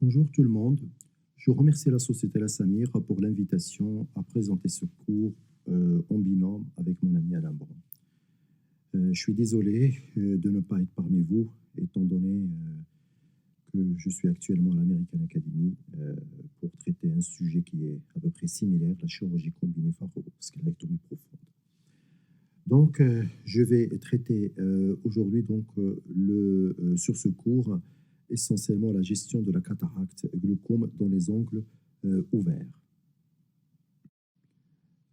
Bonjour tout le monde. Je remercie la Société La Samir pour l'invitation à présenter ce cours en binôme avec mon ami Alain Brun. Je suis désolé de ne pas être parmi vous, étant donné que je suis actuellement à l'American Academy pour traiter un sujet qui est à peu près similaire, la chirurgie combinée pharyngosclérectomie profonde. Donc, je vais traiter aujourd'hui sur ce cours essentiellement la gestion de la cataracte glaucome dans les angles ouverts.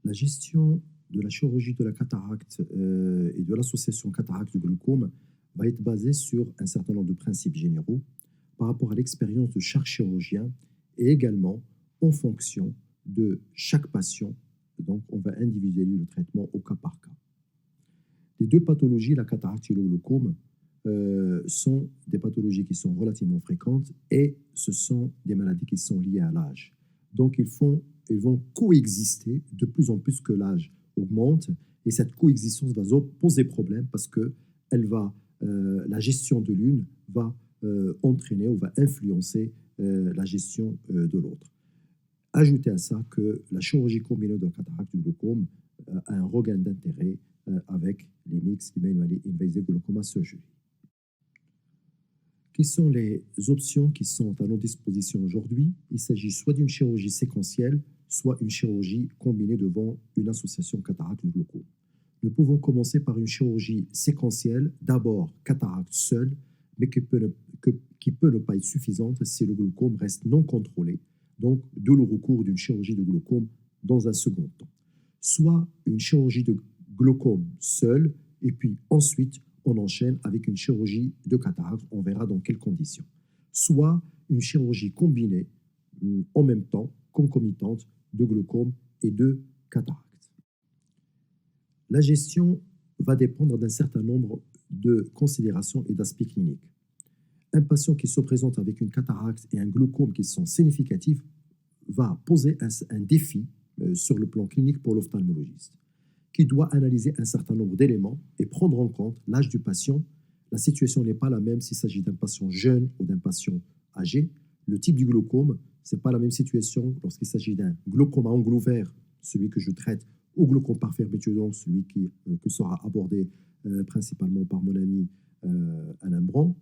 La gestion de la chirurgie de la cataracte et de l'association cataracte-glaucome va être basée sur un certain nombre de principes généraux par rapport à l'expérience de chaque chirurgien et également en fonction de chaque patient. Donc, on va individualiser le traitement au cas par cas. Les deux pathologies, la cataracte et le glaucome, sont des pathologies qui sont relativement fréquentes et ce sont des maladies qui sont liées à l'âge. Donc, ils vont coexister de plus en plus que l'âge augmente et cette coexistence va poser problème parce que la gestion de l'une va entraîner ou va influencer la gestion de l'autre. Ajoutez à ça que la chirurgie combinée de la cataracte et du glaucome a un regain d'intérêt avec les mixed minimally invasive glaucoma surgery. Quelles sont les options qui sont à nos dispositions aujourd'hui? Il s'agit soit d'une chirurgie séquentielle, soit une chirurgie combinée devant une association cataracte-glaucome. Nous pouvons commencer par une chirurgie séquentielle, d'abord cataracte seule, mais qui peut ne pas être suffisante si le glaucome reste non contrôlé, donc de le recours d'une chirurgie de glaucome dans un second temps. Soit une chirurgie de glaucome seule, et puis ensuite on enchaîne avec une chirurgie de cataracte, on verra dans quelles conditions. Soit une chirurgie combinée en même temps, concomitante, de glaucome et de cataracte. La gestion va dépendre d'un certain nombre de considérations et d'aspects cliniques. Un patient qui se présente avec une cataracte et un glaucome qui sont significatifs va poser un défi sur le plan clinique pour l'ophtalmologiste, qui doit analyser un certain nombre d'éléments et prendre en compte l'âge du patient. La situation n'est pas la même s'il s'agit d'un patient jeune ou d'un patient âgé. Le type du glaucome, ce n'est pas la même situation lorsqu'il s'agit d'un glaucome à angle ouvert, celui que je traite, ou glaucome par fermeture d'angle, celui que sera abordé principalement par mon ami Alain Brand.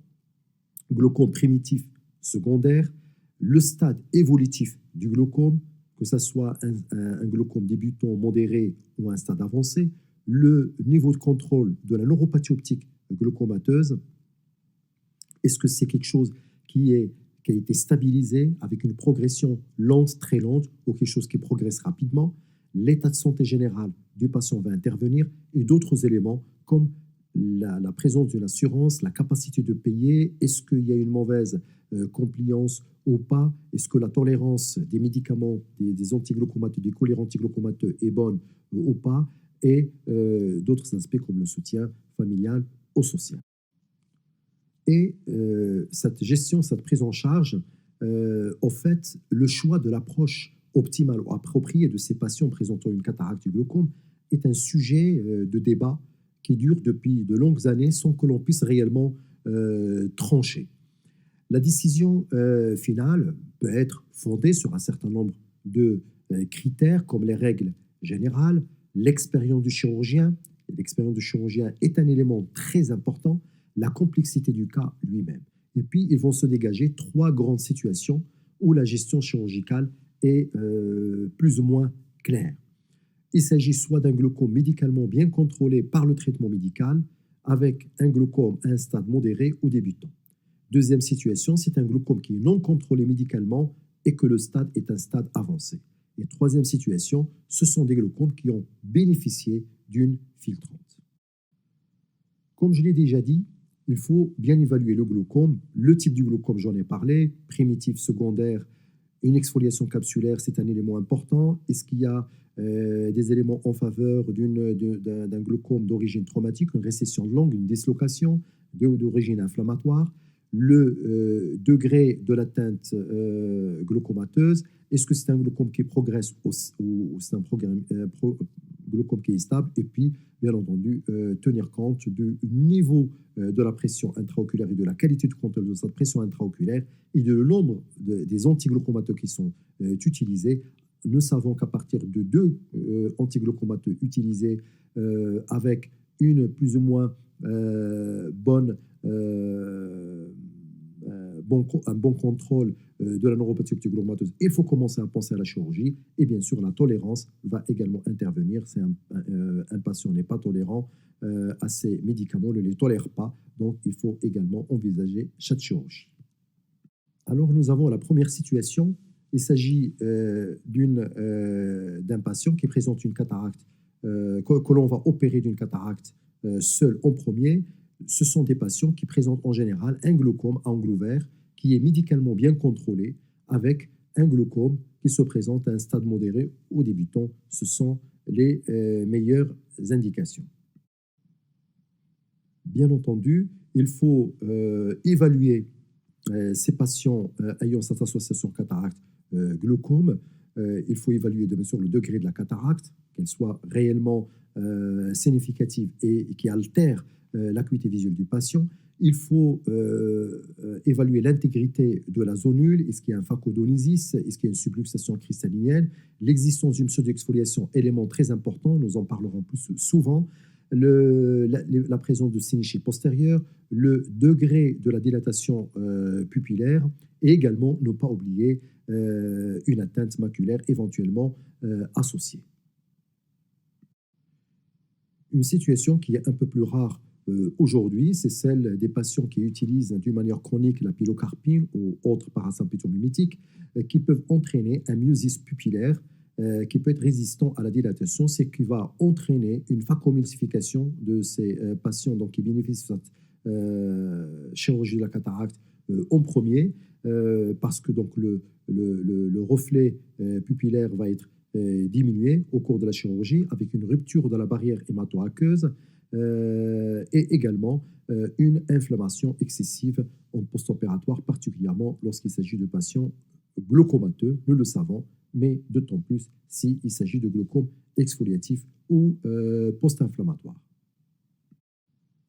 Glaucome primitif secondaire, le stade évolutif du glaucome, que ce soit un glaucome débutant, modéré ou un stade avancé, le niveau de contrôle de la neuropathie optique glaucomateuse, est-ce que c'est quelque chose qui a été stabilisé avec une progression lente, très lente, ou quelque chose qui progresse rapidement? L'état de santé général du patient va intervenir et d'autres éléments comme la présence d'une assurance, la capacité de payer, est-ce qu'il y a une mauvaise compliance ou pas, est-ce que la tolérance des médicaments, des antiglaucomateux, des colérants antiglaucomateux est bonne ou pas, et d'autres aspects comme le soutien familial ou social. Et cette gestion, cette prise en charge, au fait, le choix de l'approche optimale ou appropriée de ces patients présentant une cataracte du glaucome est un sujet de débat qui dure depuis de longues années sans que l'on puisse réellement trancher. La décision finale peut être fondée sur un certain nombre de critères comme les règles générales, l'expérience du chirurgien. L'expérience du chirurgien est un élément très important, la complexité du cas lui-même. Et puis, ils vont se dégager trois grandes situations où la gestion chirurgicale est plus ou moins claire. Il s'agit soit d'un glaucome médicalement bien contrôlé par le traitement médical, avec un glaucome à un stade modéré ou débutant. Deuxième situation, c'est un glaucome qui est non contrôlé médicalement et que le stade est un stade avancé. Et troisième situation, ce sont des glaucomes qui ont bénéficié d'une filtrante. Comme je l'ai déjà dit, il faut bien évaluer le glaucome. Le type du glaucome, j'en ai parlé, primitif, secondaire, une exfoliation capsulaire, c'est un élément important. Est-ce qu'il y a des éléments en faveur d'un glaucome d'origine traumatique, une récession de l'angle, une dislocation d'origine inflammatoire? Le degré de l'atteinte glaucomateuse, est-ce que c'est un glaucome qui progresse ou c'est un glaucome qui est stable, et puis, bien entendu, tenir compte du niveau de la pression intraoculaire et de la qualité de contrôle de cette pression intraoculaire et de nombre des antiglaucomateux qui sont utilisés. Nous savons qu'à partir de deux antiglaucomateux utilisés avec une plus ou moins un bon contrôle de la neuropathie optique glaucomateuse, il faut commencer à penser à la chirurgie. Et bien sûr, la tolérance va également intervenir. Si un patient n'est pas tolérant à ces médicaments, ne les tolère pas, donc il faut également envisager cette chirurgie. Alors, nous avons la première situation. Il s'agit d'un patient qui présente une cataracte, que l'on va opérer d'une cataracte seul en premier. Ce sont des patients qui présentent en général un glaucome à angle ouvert qui est médicalement bien contrôlé, avec un glaucome qui se présente à un stade modéré ou débutant. Ce sont les meilleures indications. Bien entendu, il faut évaluer ces patients ayant cette association cataracte-glaucome. Il faut évaluer bien sûr le degré de la cataracte, qu'elle soit réellement significative et qui altère l'acuité visuelle du patient. Il faut évaluer l'intégrité de la zonule. Est-ce qu'il y a un phacodonésis? Est-ce qu'il y a une subluxation cristallinienne? L'existence d'une pseudo-exfoliation, élément très important, nous en parlerons plus souvent. La présence de synéchie postérieure, le degré de la dilatation pupillaire, et également ne pas oublier une atteinte maculaire éventuellement associée. Une situation qui est un peu plus rare aujourd'hui, c'est celle des patients qui utilisent d'une manière chronique la pilocarpine ou autres parasympathiques mimétiques qui peuvent entraîner un myosis pupillaire qui peut être résistant à la dilatation, c'est qui va entraîner une phacomulsification de ces patients donc, qui bénéficient de cette chirurgie de la cataracte en premier, parce que donc, le reflet pupillaire va être diminué au cours de la chirurgie avec une rupture de la barrière hémato-aqueuse et également une inflammation excessive en post-opératoire, particulièrement lorsqu'il s'agit de patients glaucomateux, nous le savons, mais d'autant plus s'il s'agit de glaucome exfoliatif ou post-inflammatoire.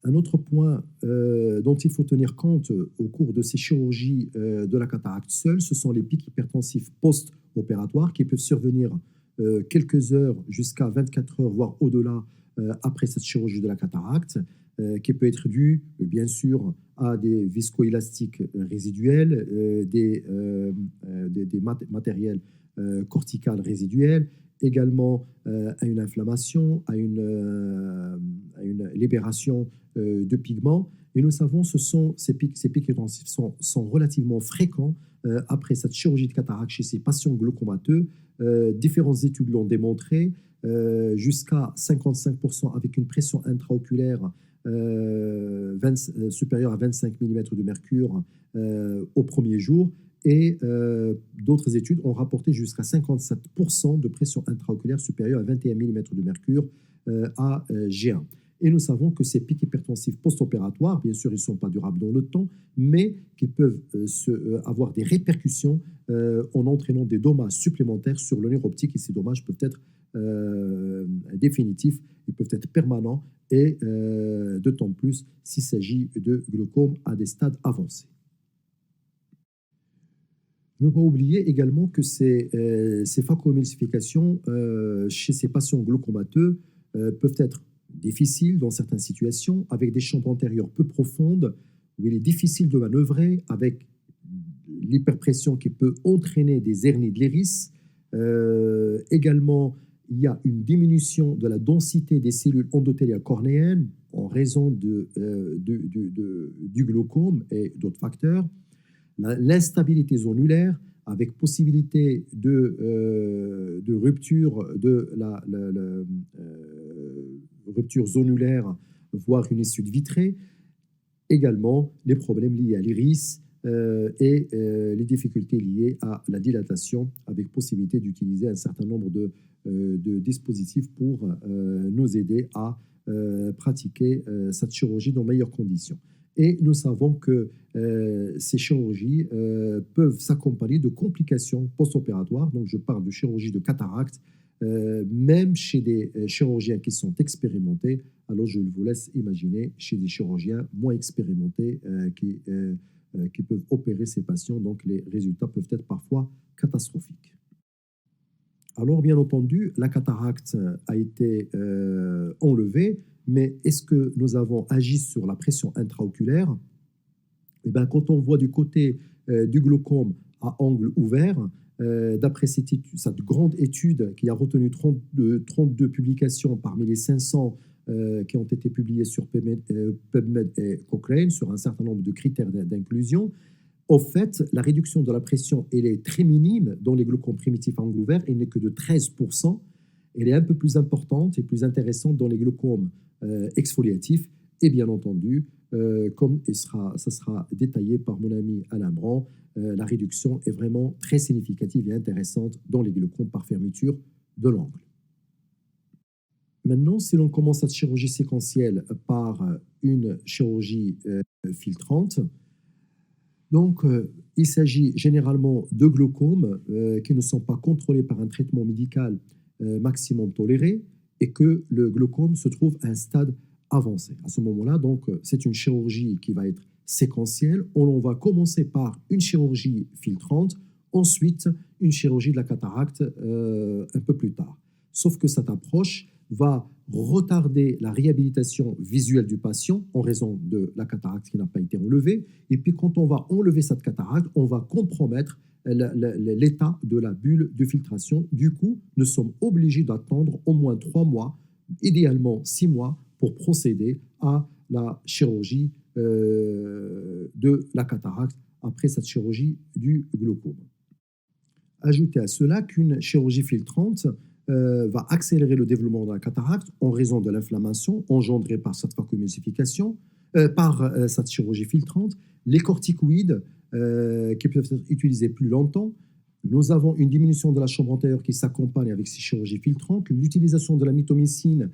Un autre point dont il faut tenir compte au cours de ces chirurgies de la cataracte seule, ce sont les pics hypertensifs post-opératoires qui peuvent survenir quelques heures jusqu'à 24 heures, voire au-delà, après cette chirurgie de la cataracte, qui peut être due, bien sûr, à des viscoélastiques résiduels, des matériels corticales résiduels, également à une inflammation, à une libération de pigments. Et nous savons que ces pics intensifs sont relativement fréquents après cette chirurgie de cataracte chez ces patients glaucomateux. Différentes études l'ont démontré, jusqu'à 55% avec une pression intraoculaire supérieure à 25 mm de mercure au premier jour. Et d'autres études ont rapporté jusqu'à 57% de pression intraoculaire supérieure à 21 mm de mercure à G1. Et nous savons que ces pics hypertensifs post-opératoires, bien sûr, ils ne sont pas durables dans le temps, mais qui peuvent avoir des répercussions en entraînant des dommages supplémentaires sur le nerf optique. Et ces dommages peuvent être définitifs, ils peuvent être permanents, et d'autant plus s'il s'agit de glaucome à des stades avancés. Ne pas oublier également que ces phacomulsifications chez ces patients glaucomateux peuvent être difficiles dans certaines situations, avec des chambres antérieures peu profondes, où il est difficile de manœuvrer, avec l'hyperpression qui peut entraîner des hernies de l'iris. Également, il y a une diminution de la densité des cellules endothéliales cornéennes en raison du glaucome et d'autres facteurs. L'instabilité zonulaire, avec possibilité de rupture de la rupture zonulaire, voire une issue de vitrée. Également, les problèmes liés à l'iris et les difficultés liées à la dilatation, avec possibilité d'utiliser un certain nombre de dispositifs pour nous aider à pratiquer cette chirurgie dans de meilleures conditions. Et nous savons que ces chirurgies peuvent s'accompagner de complications post-opératoires. Donc, je parle de chirurgie de cataracte, même chez des chirurgiens qui sont expérimentés. Alors, je vous laisse imaginer chez des chirurgiens moins expérimentés qui peuvent opérer ces patients. Donc, les résultats peuvent être parfois catastrophiques. Alors, bien entendu, la cataracte a été enlevée, mais est-ce que nous avons agi sur la pression intraoculaire? Eh bien, quand on voit du côté du glaucome à angle ouvert, d'après cette grande étude qui a retenu 32 publications parmi les 500 qui ont été publiées sur PubMed et Cochrane sur un certain nombre de critères d'inclusion, au fait, la réduction de la pression elle est très minime dans les glaucomes primitifs à angle ouvert, elle n'est que de 13%. Elle est un peu plus importante et plus intéressante dans les glaucomes exfoliatifs. Et bien entendu, comme ça sera détaillé par mon ami Alain Brand, la réduction est vraiment très significative et intéressante dans les glaucomes par fermeture de l'angle. Maintenant, si l'on commence cette chirurgie séquentielle par une chirurgie filtrante, donc, il s'agit généralement de glaucomes qui ne sont pas contrôlés par un traitement médical maximum toléré et que le glaucome se trouve à un stade avancé. À ce moment-là, donc, c'est une chirurgie qui va être séquentielle. On va commencer par une chirurgie filtrante, ensuite une chirurgie de la cataracte un peu plus tard. Sauf que cette approche va retarder la réhabilitation visuelle du patient en raison de la cataracte qui n'a pas été enlevée. Et puis, quand on va enlever cette cataracte, on va compromettre l'état de la bulle de filtration. Du coup, nous sommes obligés d'attendre au moins 3 mois, idéalement 6 mois, pour procéder à la chirurgie de la cataracte après cette chirurgie du glaucome. Ajoutez à cela qu'une chirurgie filtrante va accélérer le développement de la cataracte en raison de l'inflammation engendrée par cette vacuumulsification, par cette chirurgie filtrante, les corticoïdes qui peuvent être utilisés plus longtemps. Nous avons une diminution de la chambre antérieure qui s'accompagne avec ces chirurgies filtrantes, l'utilisation de la mitomycine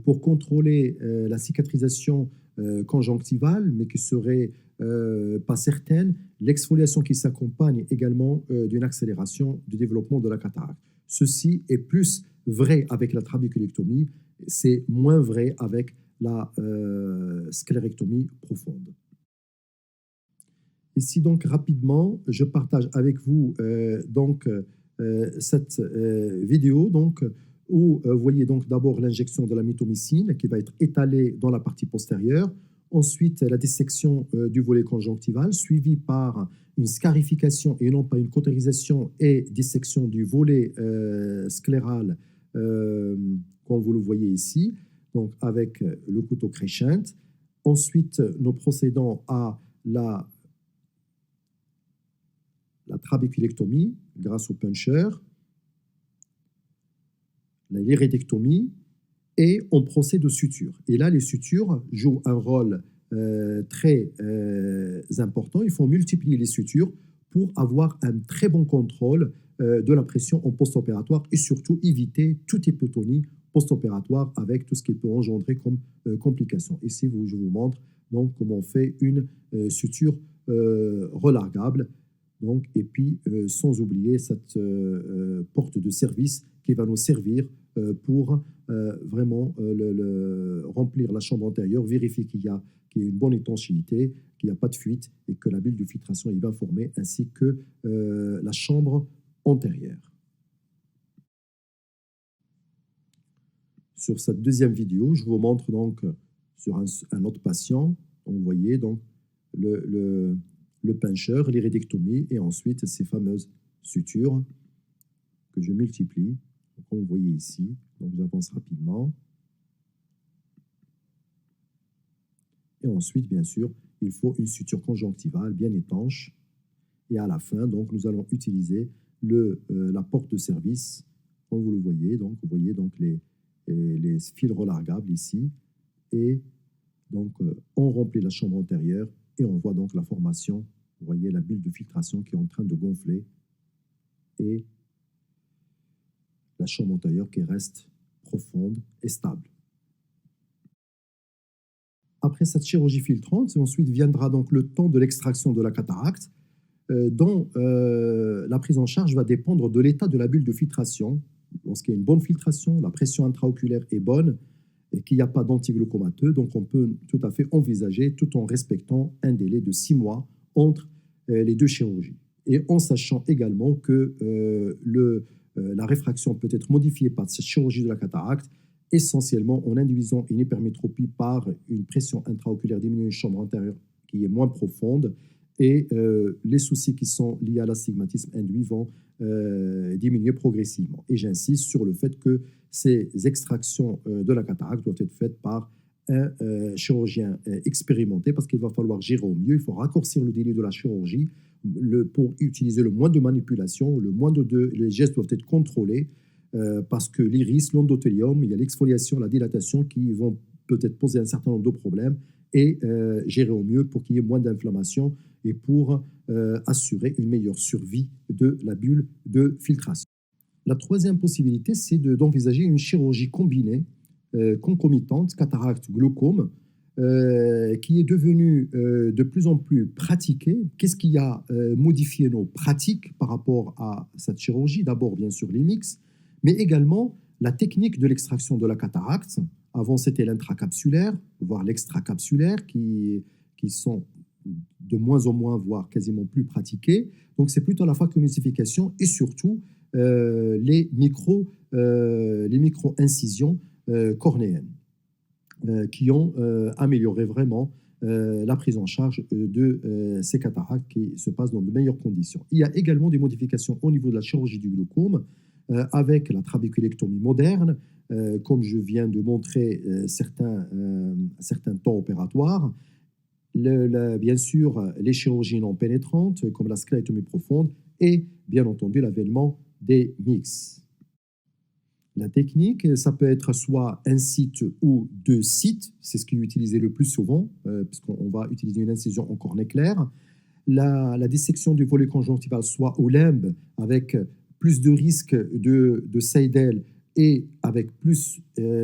pour contrôler la cicatrisation conjonctivale, mais qui serait pas certaine, l'exfoliation qui s'accompagne également d'une accélération du développement de la cataracte. Ceci est plus vrai avec la trabéculectomie, c'est moins vrai avec la sclérectomie profonde. Ici, donc, rapidement, je partage avec vous cette vidéo donc, où vous voyez donc d'abord l'injection de la mitomycine qui va être étalée dans la partie postérieure, ensuite la dissection du volet conjonctival, suivie par une scarification et non pas une cautérisation et dissection du volet scléral, comme vous le voyez ici, donc avec le couteau crescent. Ensuite, nous procédons à la trabéculectomie grâce au puncher, l'iridectomie, et on procède aux sutures. Et là, les sutures jouent un rôle très important. Il faut multiplier les sutures pour avoir un très bon contrôle de la pression en post-opératoire et surtout éviter toute hypotonie post-opératoire avec tout ce qui peut engendrer comme complications. Ici, je vous montre donc comment on fait une suture relargable. Donc, et puis, sans oublier cette porte de service qui va nous servir pour vraiment remplir la chambre antérieure, vérifier qu'il y a une bonne étanchéité, qu'il n'y a pas de fuite et que la bulle de filtration est bien formée, ainsi que la chambre antérieure. Sur cette deuxième vidéo, je vous montre donc sur un autre patient, donc vous voyez donc le puncher, l'iridectomie et ensuite ces fameuses sutures que je multiplie. Donc, comme vous voyez ici, donc j'avance rapidement. Et ensuite, bien sûr, il faut une suture conjonctivale bien étanche. Et à la fin, donc, nous allons utiliser la porte de service, comme vous le voyez. Donc, vous voyez donc les fils relargables ici. Et donc, on remplit la chambre antérieure et on voit donc la formation. Vous voyez la bulle de filtration qui est en train de gonfler. Et la chambre antérieure qui reste profonde et stable. Après cette chirurgie filtrante, ensuite viendra donc le temps de l'extraction de la cataracte, dont la prise en charge va dépendre de l'état de la bulle de filtration. Lorsqu'il y a une bonne filtration, la pression intraoculaire est bonne et qu'il n'y a pas d'antiglucomateux, donc on peut tout à fait envisager, tout en respectant un délai de 6 mois entre les deux chirurgies. Et en sachant également que la réfraction peut être modifiée par cette chirurgie de la cataracte, essentiellement en induisant une hypermétropie par une pression intraoculaire diminuée, une chambre antérieure qui est moins profonde, et les soucis qui sont liés à l'astigmatisme induit vont diminuer progressivement. Et j'insiste sur le fait que ces extractions de la cataracte doivent être faites par un chirurgien expérimenté, parce qu'il va falloir gérer au mieux, il faut raccourcir le délai de la chirurgie pour utiliser le moins de manipulation, les gestes doivent être contrôlés, parce que l'iris, l'endothélium, il y a l'exfoliation, la dilatation qui vont peut-être poser un certain nombre de problèmes, et gérer au mieux pour qu'il y ait moins d'inflammation et pour assurer une meilleure survie de la bulle de filtration. La troisième possibilité, c'est d'envisager une chirurgie combinée, concomitante, cataracte, glaucome, qui est devenue de plus en plus pratiquée. Qu'est-ce qui a modifié nos pratiques par rapport à cette chirurgie? D'abord, bien sûr, les mix, mais également la technique de l'extraction de la cataracte. Avant, c'était l'intracapsulaire, voire l'extracapsulaire, qui sont de moins en moins, voire quasiment plus pratiqués. Donc, c'est plutôt la phacoemulsification et surtout les micro-incisions cornéennes qui ont amélioré vraiment la prise en charge de ces cataractes qui se passent dans de meilleures conditions. Il y a également des modifications au niveau de la chirurgie du glaucome avec la trabéculectomie moderne, comme je viens de montrer certains temps opératoires. Bien sûr, les chirurgies non pénétrantes, comme la sclérectomie profonde, et bien entendu l'avènement des mix. La technique, ça peut être soit un site ou deux sites, c'est ce qui est utilisé le plus souvent, puisqu'on va utiliser une incision en cornée claire. La dissection du volet conjonctival, soit au limbe, avec plus de risque de Seidel et avec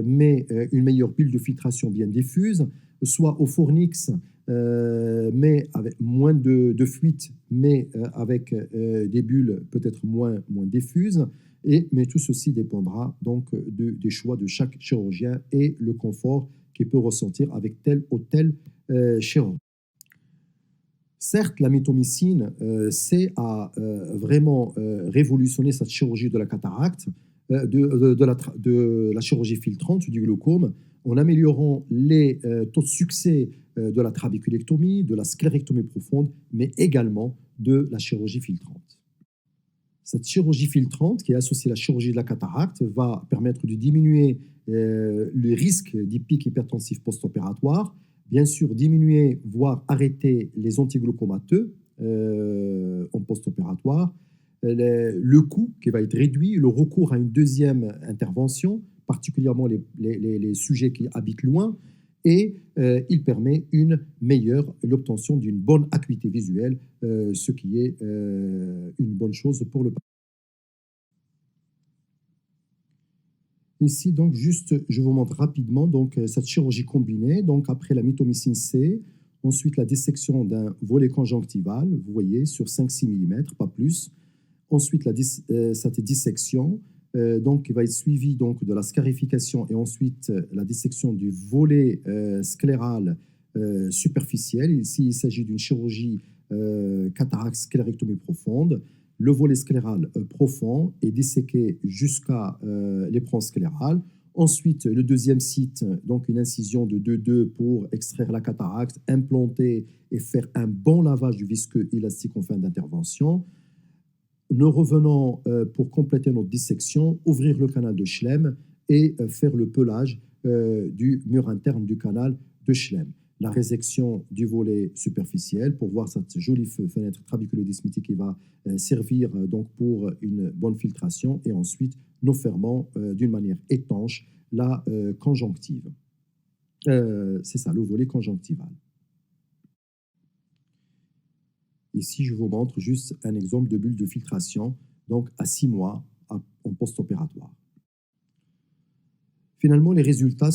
mais une meilleure bulle de filtration bien diffuse, soit au fornix, mais avec moins de fuite, mais avec des bulles peut-être moins diffuses. Mais tout ceci dépendra donc des choix de chaque chirurgien et le confort qu'il peut ressentir avec tel ou tel chirurgien. Certes, la mitomycine a vraiment révolutionné cette chirurgie de la cataracte, de la chirurgie filtrante du glaucome, en améliorant les taux de succès de la trabéculectomie, de la sclérectomie profonde, mais également de la chirurgie filtrante. Cette chirurgie filtrante, qui est associée à la chirurgie de la cataracte, va permettre de diminuer le risque des pics hypertensifs post-opératoires, bien sûr diminuer, voire arrêter les antiglucomateux en post-opératoire, le coût qui va être réduit, le recours à une deuxième intervention, particulièrement les sujets qui habitent loin, et il permet l'obtention d'une bonne acuité visuelle, ce qui est une bonne chose pour le patient. Ici, donc, juste, je vous montre rapidement donc, cette chirurgie combinée. Donc, après la mitomycine C, ensuite la dissection d'un volet conjonctival, vous voyez, sur 5-6 mm, pas plus. Ensuite, cette dissection, donc, qui va être suivie donc, de la scarification et ensuite la dissection du volet scléral superficiel. Ici, il s'agit d'une chirurgie cataracte sclérectomie profonde. Le volet scléral profond est disséqué jusqu'à l'éperon scléral. Ensuite, le deuxième site, donc une incision de 2,2 pour extraire la cataracte, implanter et faire un bon lavage du visqueux élastique en fin d'intervention. Nous revenons pour compléter notre dissection, ouvrir le canal de Schlemm et faire le pelage du mur interne du canal de Schlemm. La résection du volet superficiel pour voir cette jolie fenêtre trabiculodysmitique qui va servir donc pour une bonne filtration, et ensuite nous fermons d'une manière étanche la conjonctive. C'est ça, le volet conjonctival. Ici, je vous montre juste un exemple de bulle de filtration, donc à 6 mois en post-opératoire. Finalement, les résultats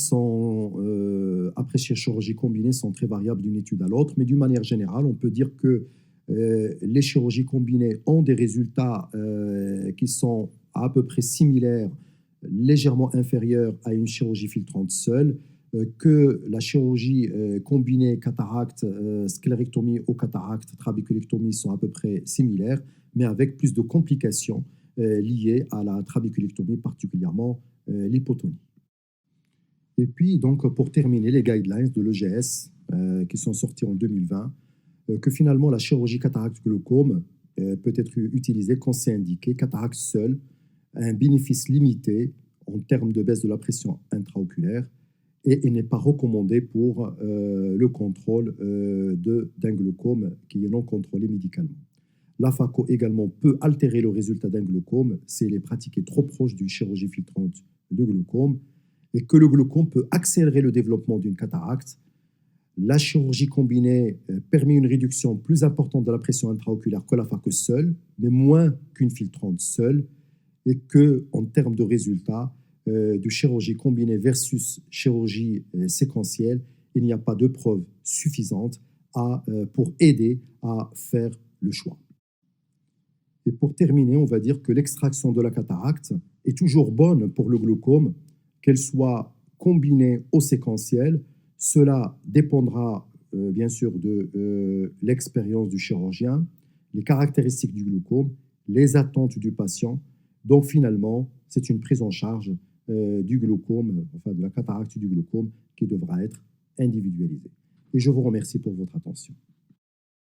après chirurgie combinée sont très variables d'une étude à l'autre, mais d'une manière générale, on peut dire que les chirurgies combinées ont des résultats qui sont à peu près similaires, légèrement inférieurs à une chirurgie filtrante seule, que la chirurgie combinée cataracte, sclérectomie ou cataracte, trabéculectomie sont à peu près similaires, mais avec plus de complications liées à la trabéculectomie, particulièrement l'hypotonie. Et puis, donc, pour terminer, les guidelines de l'EGS qui sont sortis en 2020, que finalement la chirurgie cataracte glaucome peut être utilisée quand c'est indiqué, cataracte seule, un bénéfice limité en termes de baisse de la pression intraoculaire et n'est pas recommandée pour le contrôle d'un glaucome qui est non contrôlé médicalement. La phaco également peut altérer le résultat d'un glaucome si elle est pratiquée trop proche d'une chirurgie filtrante de glaucome et que le glaucome peut accélérer le développement d'une cataracte. La chirurgie combinée permet une réduction plus importante de la pression intraoculaire que la phaco seule, mais moins qu'une filtrante seule, et que, en termes de résultats, de chirurgie combinée versus chirurgie séquentielle, il n'y a pas de preuves suffisantes pour aider à faire le choix. Et pour terminer, on va dire que l'extraction de la cataracte est toujours bonne pour le glaucome, qu'elle soit combinée ou séquentielle. Cela dépendra bien sûr de l'expérience du chirurgien, les caractéristiques du glaucome, les attentes du patient. Donc finalement, c'est une prise en charge du glaucome, enfin de la cataracte du glaucome, qui devra être individualisée. Et je vous remercie pour votre attention.